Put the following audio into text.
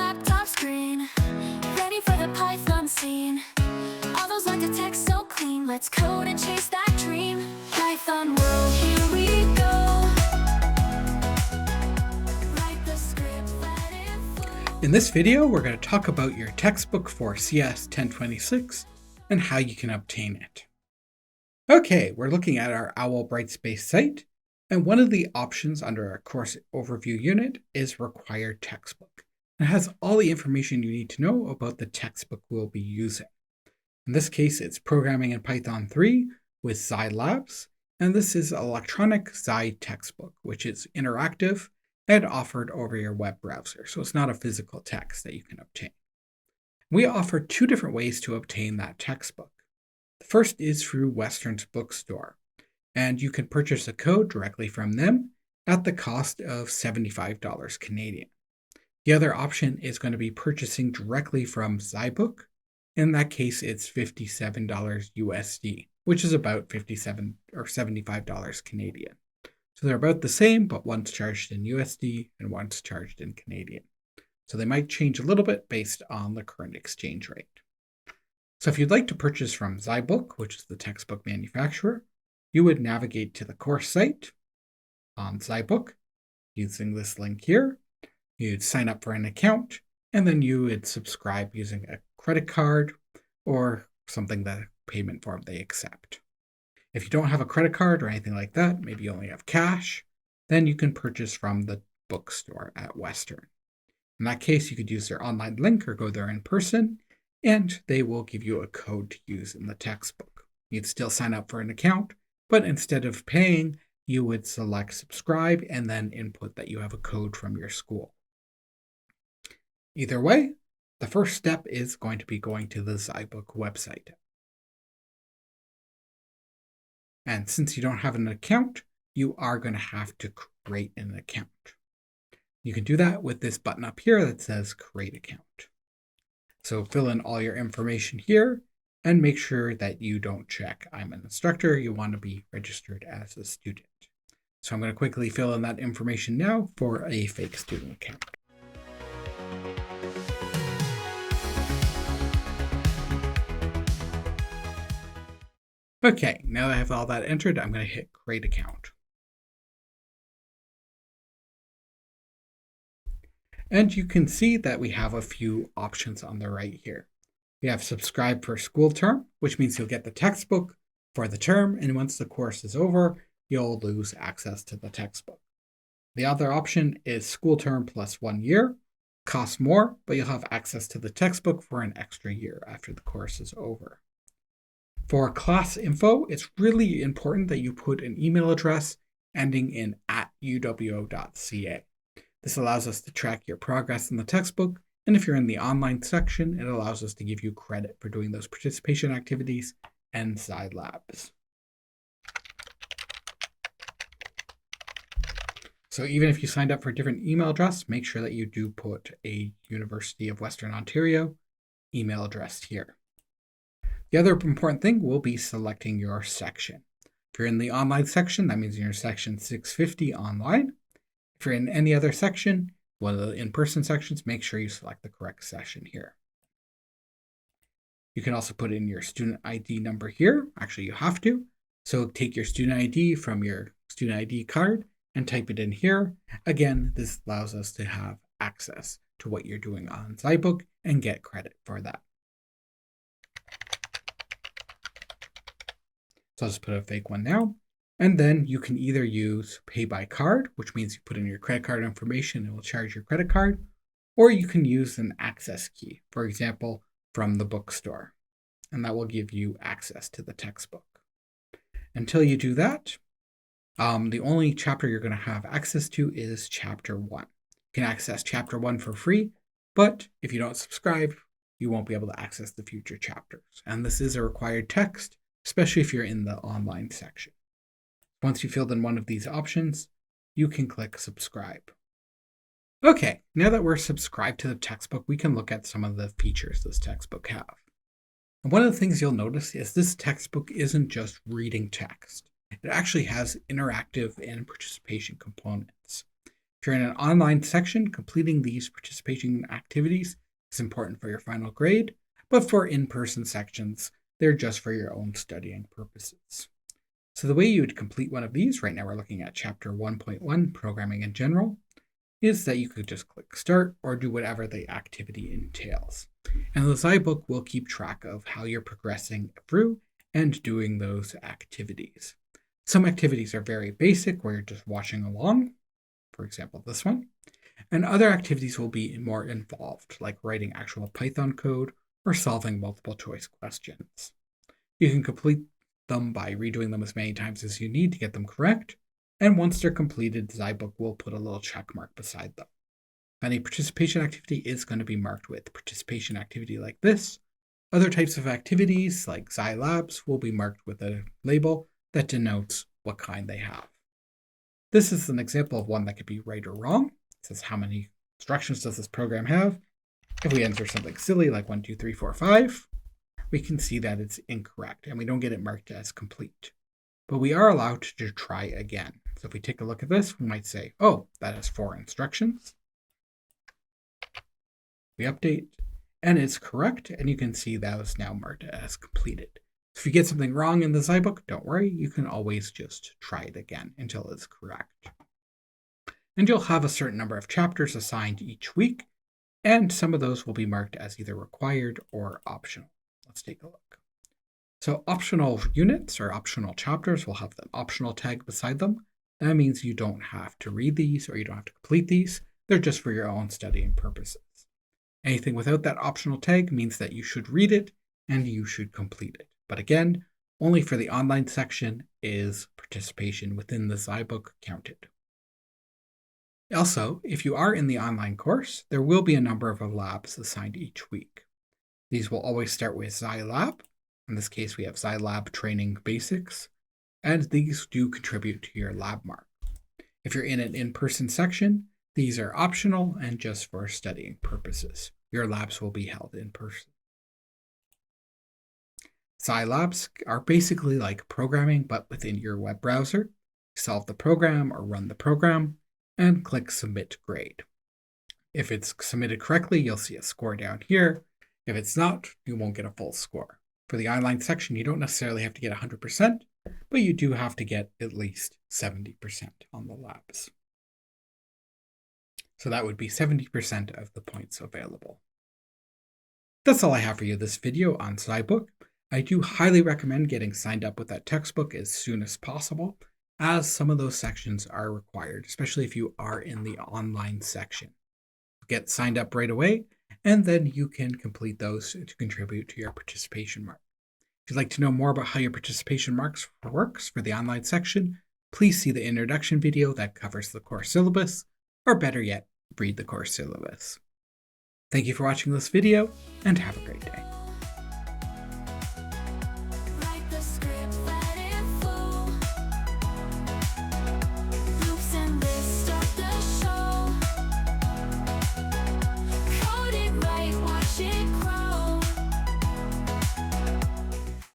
laptop screen, ready for the Python scene. All those lines of text so clean, let's code and chase that dream. Python world, here we go. Write the script, let it flow. In this video, we're going to talk about your textbook for CS1026 and how you can obtain it. Okay, we're looking at our OWL Brightspace site, and one of the options under our course overview unit is required textbook. It has all the information you need to know about the textbook we'll be using. In this case, it's Programming in Python 3 with zyLabs, and this is electronic zyTextbook, which is interactive and offered over your web browser, so it's not a physical text that you can obtain. We offer two different ways to obtain that textbook. The first is through Western's bookstore, and you can purchase a code directly from them at the cost of $75 Canadian. The other option is going to be purchasing directly from zyBook. In that case, it's $57 USD, which is about $57 or $75 Canadian. So they're about the same, but one's charged in USD and one's charged in Canadian. So they might change a little bit based on the current exchange rate. So if you'd like to purchase from zyBook, which is the textbook manufacturer, you would navigate to the course site on zyBook using this link here. You'd sign up for an account, and then you would subscribe using a credit card or something that payment form they accept. If you don't have a credit card or anything like that, maybe you only have cash, then you can purchase from the bookstore at Western. In that case, you could use their online link or go there in person, and they will give you a code to use in the textbook. You'd still sign up for an account, but instead of paying, you would select subscribe and then input that you have a code from your school. Either way, the first step is going to be going to the zyBook website. And since you don't have an account, you are going to have to create an account. You can do that with this button up here that says Create Account. So fill in all your information here and make sure that you don't check I'm an instructor. You want to be registered as a student. So I'm going to quickly fill in that information now for a fake student account. Okay, now that I have all that entered, I'm going to hit Create Account. And you can see that we have a few options on the right here. We have subscribe for school term, which means you'll get the textbook for the term, and once the course is over, you'll lose access to the textbook. The other option is school term plus 1 year. Costs more, but you'll have access to the textbook for an extra year after the course is over. For class info, it's really important that you put an email address ending in @uwo.ca. This allows us to track your progress in the textbook, and if you're in the online section, it allows us to give you credit for doing those participation activities and zyLabs. So even if you signed up for a different email address, make sure that you do put a University of Western Ontario email address here. The other important thing will be selecting your section. If you're in the online section, that means you're in section 650 online. If you're in any other section, one of the in-person sections, make sure you select the correct session here. You can also put in your student ID number here. Actually, you have to. So take your student ID from your student ID card and type it in here. Again, this allows us to have access to what you're doing on zyBook and get credit for that. So I'll just put a fake one now. And then you can either use pay by card, which means you put in your credit card information and it will charge your credit card, or you can use an access key, for example, from the bookstore, and that will give you access to the textbook. Until you do that, the only chapter you're going to have access to is chapter 1. You can access chapter 1 for free, but if you don't subscribe, you won't be able to access the future chapters. And this is a required text, especially if you're in the online section. Once you filled in one of these options, you can click subscribe. Okay, now that we're subscribed to the textbook, we can look at some of the features this textbook have. And one of the things you'll notice is this textbook isn't just reading text. It actually has interactive and participation components. If you're in an online section, completing these participation activities is important for your final grade, but for in-person sections, they're just for your own studying purposes. So the way you would complete one of these, right now we're looking at Chapter 1.1, Programming in General, is that you could just click Start or do whatever the activity entails. And the zyBook will keep track of how you're progressing through and doing those activities. Some activities are very basic, where you're just watching along, for example, this one. And other activities will be more involved, like writing actual Python code or solving multiple choice questions. You can complete them by redoing them as many times as you need to get them correct, and once they're completed, zyBook will put a little check mark beside them. Any participation activity is going to be marked with participation activity like this. Other types of activities, like zyLabs, will be marked with a label that denotes what kind they have. This is an example of one that could be right or wrong. It says how many instructions does this program have. If we enter something silly like 1, 2, 3, 4, 5, we can see that it's incorrect and we don't get it marked as complete. But we are allowed to try again. So if we take a look at this, we might say, oh, that has 4 instructions. We update, and it's correct, and you can see that is now marked as completed. So if you get something wrong in the zyBook, don't worry, you can always just try it again until it's correct. And you'll have a certain number of chapters assigned each week, and some of those will be marked as either required or optional. Let's take a look. So optional units or optional chapters will have an optional tag beside them. That means you don't have to read these or you don't have to complete these. They're just for your own studying purposes. Anything without that optional tag means that you should read it and you should complete it. But again, only for the online section is participation within the zyBook counted. Also, if you are in the online course, there will be a number of labs assigned each week. These will always start with zyLab. In this case, we have zyLab Training Basics, and these do contribute to your lab mark. If you're in an in-person section, these are optional and just for studying purposes. Your labs will be held in person. zyLabs are basically like programming, but within your web browser. Solve the program or run the program, and click Submit Grade. If it's submitted correctly, you'll see a score down here. If it's not, you won't get a full score. For the online section, you don't necessarily have to get 100%, but you do have to get at least 70% on the labs. So that would be 70% of the points available. That's all I have for you this video on zyBook. I do highly recommend getting signed up with that textbook as soon as possible, as some of those sections are required, especially if you are in the online section. Get signed up right away, and then you can complete those to contribute to your participation mark. If you'd like to know more about how your participation marks works for the online section, please see the introduction video that covers the course syllabus, or better yet, read the course syllabus. Thank you for watching this video, and have a great day.